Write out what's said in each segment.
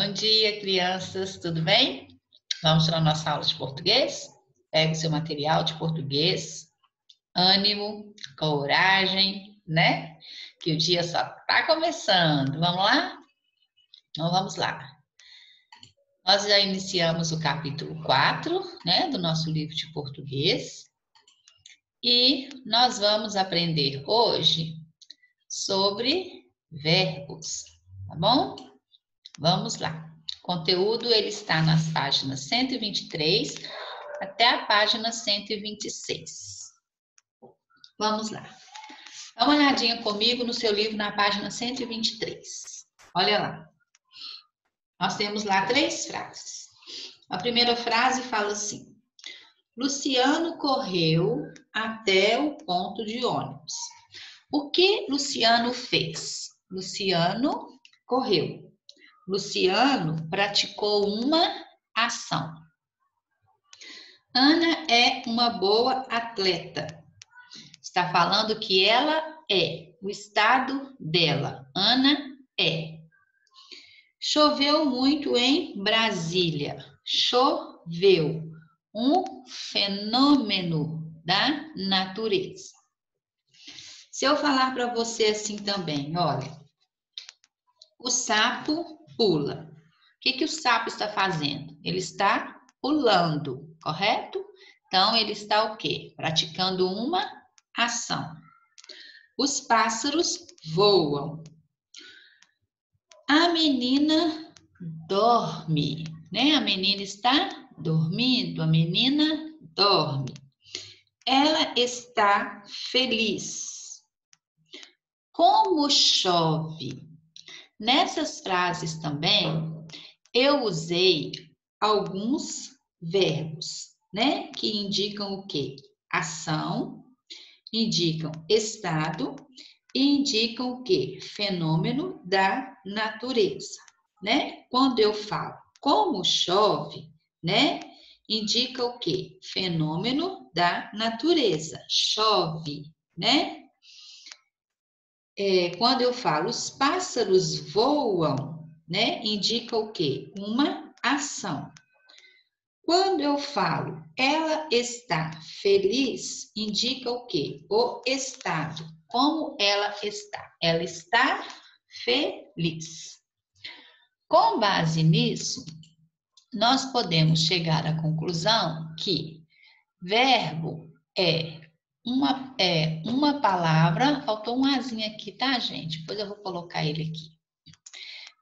Bom dia, crianças, tudo bem? Vamos para a nossa aula de português? Pegue o seu material de português, ânimo, coragem, né? Que o dia só está começando. Vamos lá? Então vamos lá. Nós já iniciamos o capítulo 4, né, do nosso livro de português. E nós vamos aprender hoje sobre verbos, tá bom? Vamos lá. O conteúdo ele está nas páginas 123 até a página 126. Vamos lá. Dá uma olhadinha comigo no seu livro na página 123. Olha lá. Nós temos lá 3 frases. A primeira frase fala assim: Luciano correu até o ponto de ônibus. O que Luciano fez? Luciano correu. Luciano praticou uma ação. Ana é uma boa atleta. Está falando que ela é, o estado dela. Ana é. Choveu muito em Brasília. Choveu. Um fenômeno da natureza. Se eu falar para você assim também, olha, o sapo pula. O que o sapo está fazendo? Ele está pulando, correto? Então, ele está o quê? Praticando uma ação. Os pássaros voam. A menina dorme, né? A menina está dormindo, a menina dorme. Ela está feliz. Como chove? Nessas frases também, eu usei alguns verbos, né? Que indicam o quê? Ação, indicam estado e indicam o quê? Fenômeno da natureza, né? Quando eu falo como chove, né? Indica o quê? Fenômeno da natureza. Chove, né? Quando eu falo os pássaros voam, né? Indica o quê? Uma ação. Quando eu falo ela está feliz, indica o quê? O estado. Como ela está? Ela está feliz. Com base nisso, nós podemos chegar à conclusão que verbo é uma palavra, faltou um azinho aqui, tá, gente? Depois eu vou colocar ele aqui.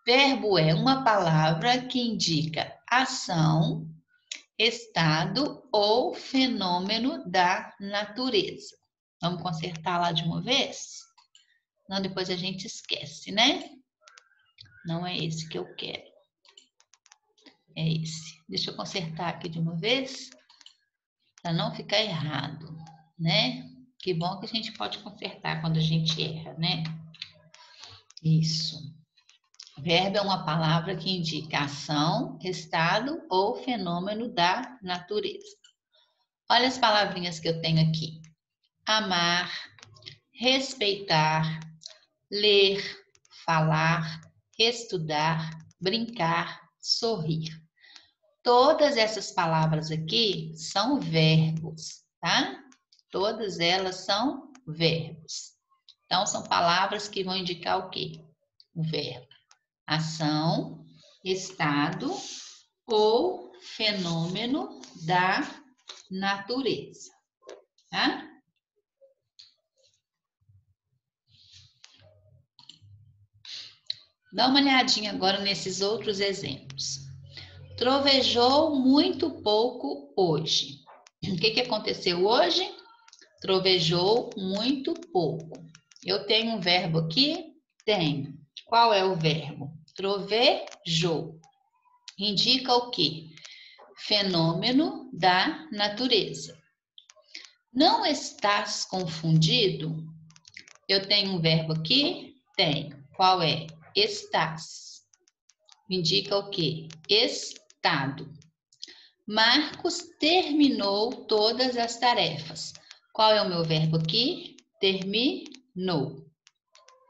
Verbo é uma palavra que indica ação, estado ou fenômeno da natureza. Vamos consertar lá de uma vez? Não, depois a gente esquece, né? Não é esse que eu quero. É esse. Deixa eu consertar aqui de uma vez, para não ficar errado, né? Que bom que a gente pode consertar quando a gente erra, né? Isso. Verbo é uma palavra que indica ação, estado ou fenômeno da natureza. Olha as palavrinhas que eu tenho aqui. Amar, respeitar, ler, falar, estudar, brincar, sorrir. Todas essas palavras aqui são verbos, tá? Todas elas são verbos. Então, são palavras que vão indicar o quê? O verbo. Ação, estado ou fenômeno da natureza, tá? Dá uma olhadinha agora nesses outros exemplos. Trovejou muito pouco hoje. O que aconteceu hoje? Trovejou muito pouco. Eu tenho um verbo aqui? Tenho. Qual é o verbo? Trovejou. Indica o quê? Fenômeno da natureza. Não estás confundido? Eu tenho um verbo aqui? Tenho. Qual é? Estás. Indica o quê? Estado. Marcos terminou todas as tarefas. Qual é o meu verbo aqui? Terminou.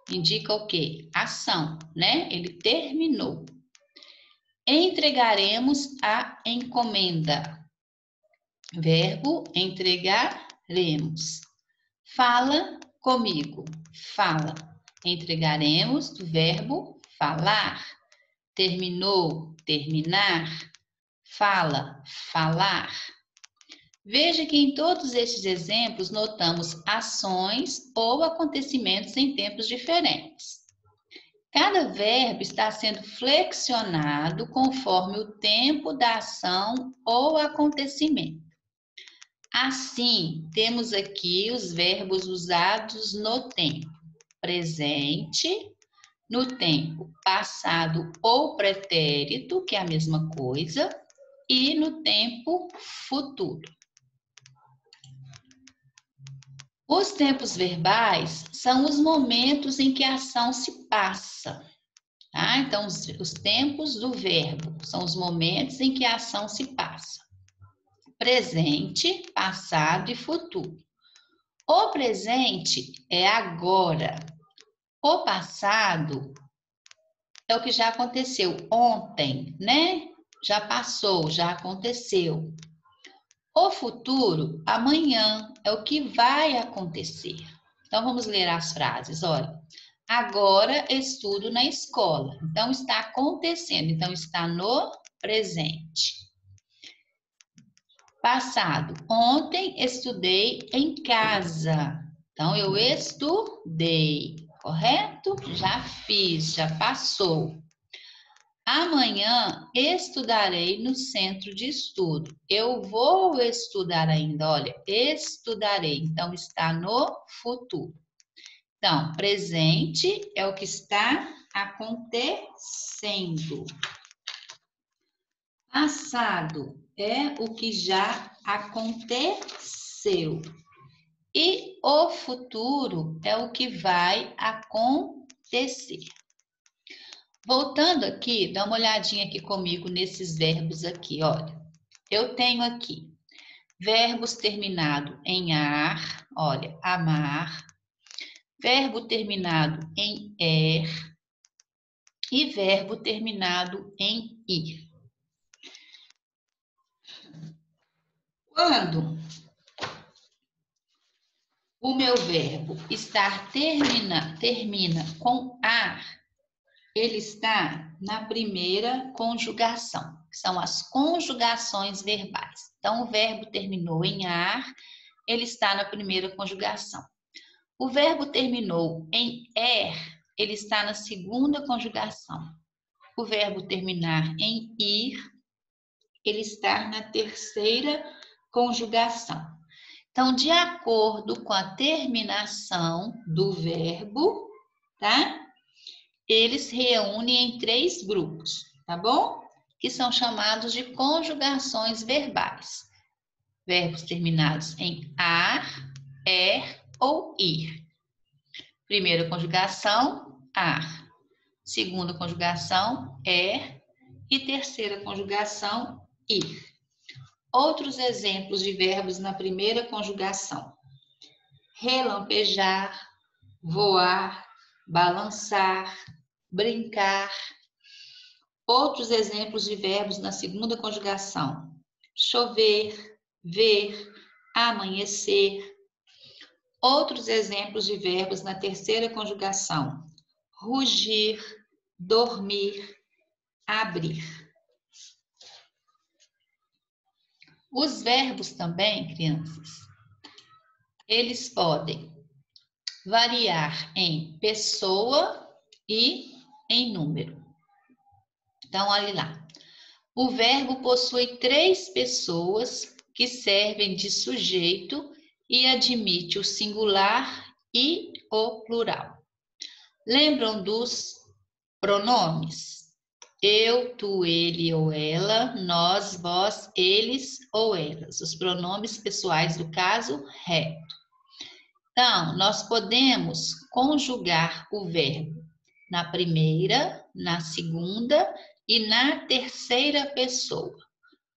Indica o quê? Ação, né? Ele terminou. Entregaremos a encomenda. Verbo entregaremos. Fala comigo. Fala. Entregaremos do verbo falar. Terminou, terminar. Fala, falar. Veja que em todos estes exemplos notamos ações ou acontecimentos em tempos diferentes. Cada verbo está sendo flexionado conforme o tempo da ação ou acontecimento. Assim, temos aqui os verbos usados no tempo presente, no tempo passado ou pretérito, que é a mesma coisa, e no tempo futuro. Os tempos verbais são os momentos em que a ação se passa. Tá? Então, os tempos do verbo são os momentos em que a ação se passa. Presente, passado e futuro. O presente é agora. O passado é o que já aconteceu ontem, né? Já passou, já aconteceu. O futuro, amanhã, é o que vai acontecer. Então, vamos ler as frases. Olha, agora estudo na escola. Então, está acontecendo. Então, está no presente. Passado. Ontem estudei em casa. Então, eu estudei. Correto? Já fiz, já passou. Amanhã estudarei no centro de estudo. Eu vou estudar ainda, olha, estudarei. Então, está no futuro. Então, presente é o que está acontecendo. Passado é o que já aconteceu. E o futuro é o que vai acontecer. Voltando aqui, dá uma olhadinha aqui comigo nesses verbos aqui, olha. Eu tenho aqui verbos terminados em ar, olha, amar. Verbo terminado em er e verbo terminado em ir. Quando o meu verbo termina com ar, ele está na primeira conjugação, que são as conjugações verbais. Então, o verbo terminou em ar, ele está na primeira conjugação. O verbo terminou em er, ele está na segunda conjugação. O verbo terminar em ir, ele está na terceira conjugação. Então, de acordo com a terminação do verbo, tá? Eles se reúnem em 3 grupos, tá bom? Que são chamados de conjugações verbais. Verbos terminados em ar, er ou ir. Primeira conjugação, ar. Segunda conjugação, er. E terceira conjugação, ir. Outros exemplos de verbos na primeira conjugação. Relampejar, voar, balançar, brincar. Outros exemplos de verbos na segunda conjugação. Chover, ver, amanhecer. Outros exemplos de verbos na terceira conjugação. Rugir, dormir, abrir. Os verbos também, crianças, eles podem variar em pessoa e em número. Então, olha lá. O verbo possui 3 pessoas que servem de sujeito e admite o singular e o plural. Lembram dos pronomes? Eu, tu, ele ou ela, nós, vós, eles ou elas. Os pronomes pessoais do caso reto. Então, nós podemos conjugar o verbo na primeira, na segunda e na terceira pessoa,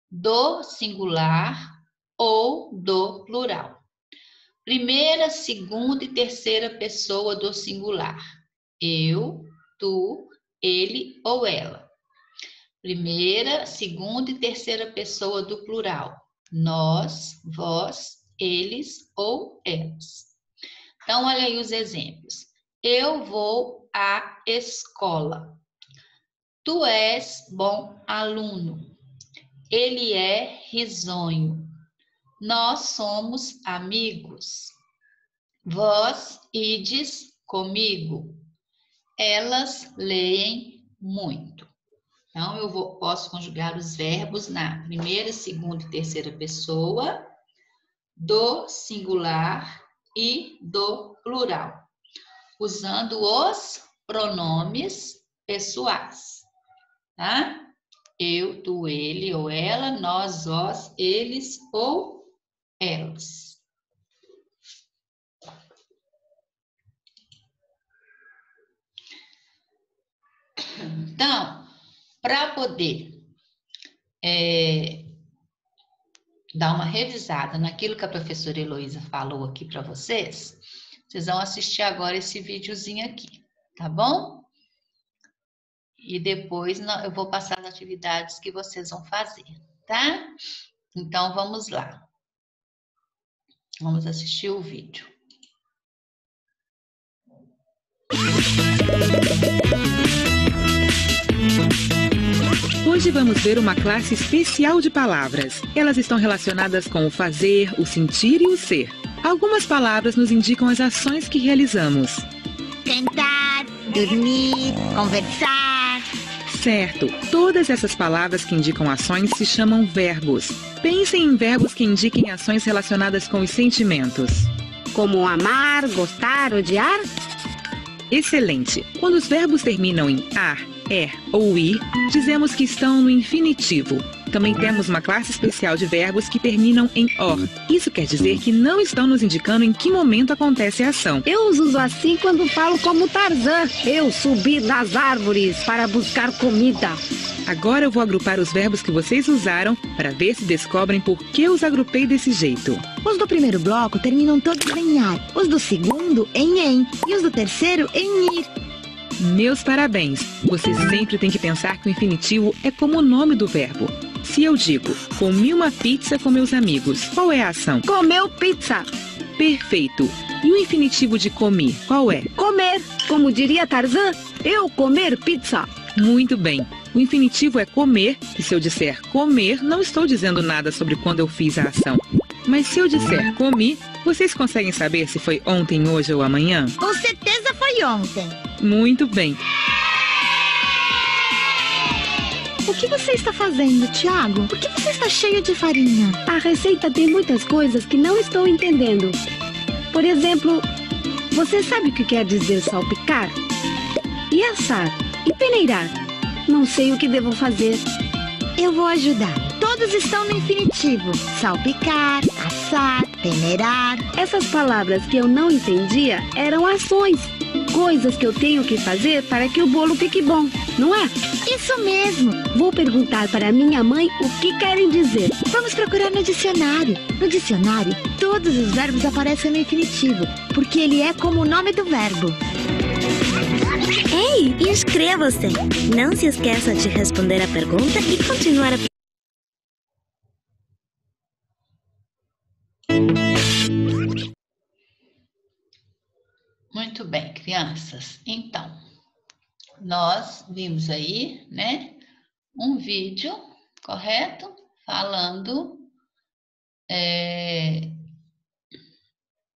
do singular ou do plural. Primeira, segunda e terceira pessoa do singular. Eu, tu, ele ou ela. Primeira, segunda e terceira pessoa do plural. Nós, vós, eles ou elas. Então, olha aí os exemplos. Eu vou à escola. Tu és bom aluno. Ele é risonho. Nós somos amigos. Vós ides comigo. Elas leem muito. Então, posso conjugar os verbos na primeira, segunda e terceira pessoa, do singular e do plural, usando os pronomes pessoais, tá? Eu, tu, ele ou ela, nós, vós, eles ou elas. Então, para poder dar uma revisada naquilo que a professora Heloísa falou aqui para vocês, vocês vão assistir agora esse videozinho aqui, tá bom? E depois eu vou passar as atividades que vocês vão fazer, tá? Então, vamos lá. Vamos assistir o vídeo. Hoje vamos ver uma classe especial de palavras. Elas estão relacionadas com o fazer, o sentir e o ser. Algumas palavras nos indicam as ações que realizamos. Cantar, dormir, conversar. Certo. Todas essas palavras que indicam ações se chamam verbos. Pensem em verbos que indiquem ações relacionadas com os sentimentos. Como amar, gostar, odiar? Excelente! Quando os verbos terminam em ar, ou ir, dizemos que estão no infinitivo. Também temos uma classe especial de verbos que terminam em or. Isso quer dizer que não estão nos indicando em que momento acontece a ação. Eu os uso assim quando falo como Tarzan. Eu subi nas árvores para buscar comida. Agora eu vou agrupar os verbos que vocês usaram para ver se descobrem por que os agrupei desse jeito. Os do primeiro bloco terminam todos em ar, os do segundo em e os do terceiro em ir. Meus parabéns! Você sempre tem que pensar que o infinitivo é como o nome do verbo. Se eu digo, comi uma pizza com meus amigos, qual é a ação? Comeu pizza. Perfeito! E o infinitivo de comi, qual é? Comer. Como diria Tarzan, eu comer pizza. Muito bem! O infinitivo é comer, e se eu disser comer, não estou dizendo nada sobre quando eu fiz a ação. Mas se eu disser comi, vocês conseguem saber se foi ontem, hoje ou amanhã? Com certeza foi ontem. Muito bem. O que você está fazendo, Thiago? Por que você está cheio de farinha? A receita tem muitas coisas que não estou entendendo. Por exemplo, você sabe o que quer dizer salpicar? E assar? E peneirar? Não sei o que devo fazer. Eu vou ajudar. Todos estão no infinitivo. Salpicar, assar, peneirar. Essas palavras que eu não entendia eram ações. Coisas que eu tenho que fazer para que o bolo fique bom, não é? Isso mesmo. Vou perguntar para minha mãe o que querem dizer. Vamos procurar no dicionário. No dicionário, todos os verbos aparecem no infinitivo, porque ele é como o nome do verbo. Ei, inscreva-se! Não se esqueça de responder a pergunta e continuar a... Muito bem, crianças. Então, nós vimos aí, né, um vídeo, correto? Falando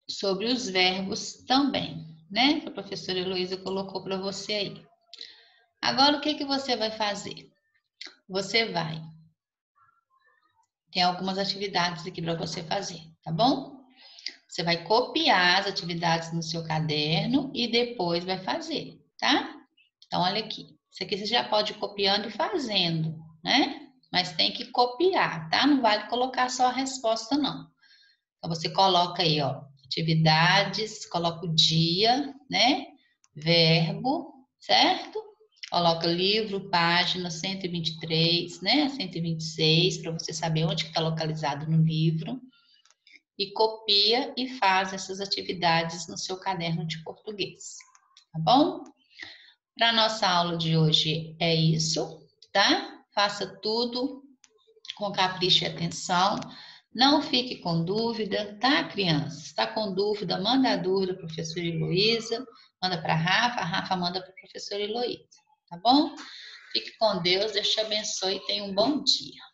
sobre os verbos também, né? Que a professora Heloísa colocou para você aí. Agora, o que que você vai fazer? Você vai... Tem algumas atividades aqui para você fazer, tá bom? Você vai copiar as atividades no seu caderno e depois vai fazer, tá? Então, olha aqui. Isso aqui você já pode ir copiando e fazendo, né? Mas tem que copiar, tá? Não vale colocar só a resposta, não. Então, você coloca aí, ó, atividades, coloca o dia, né? Verbo, certo? Coloca livro, página 123, né? 126, para você saber onde está localizado no livro. E copia e faz essas atividades no seu caderno de português, tá bom? Para a nossa aula de hoje é isso, tá? faça tudo com capricho e atenção. Não fique com dúvida, tá, crianças? Está com dúvida, manda a dúvida para a professora Heloísa, manda para a Rafa manda para a professora Heloísa, tá bom? Fique com Deus, Deus te abençoe e tenha um bom dia.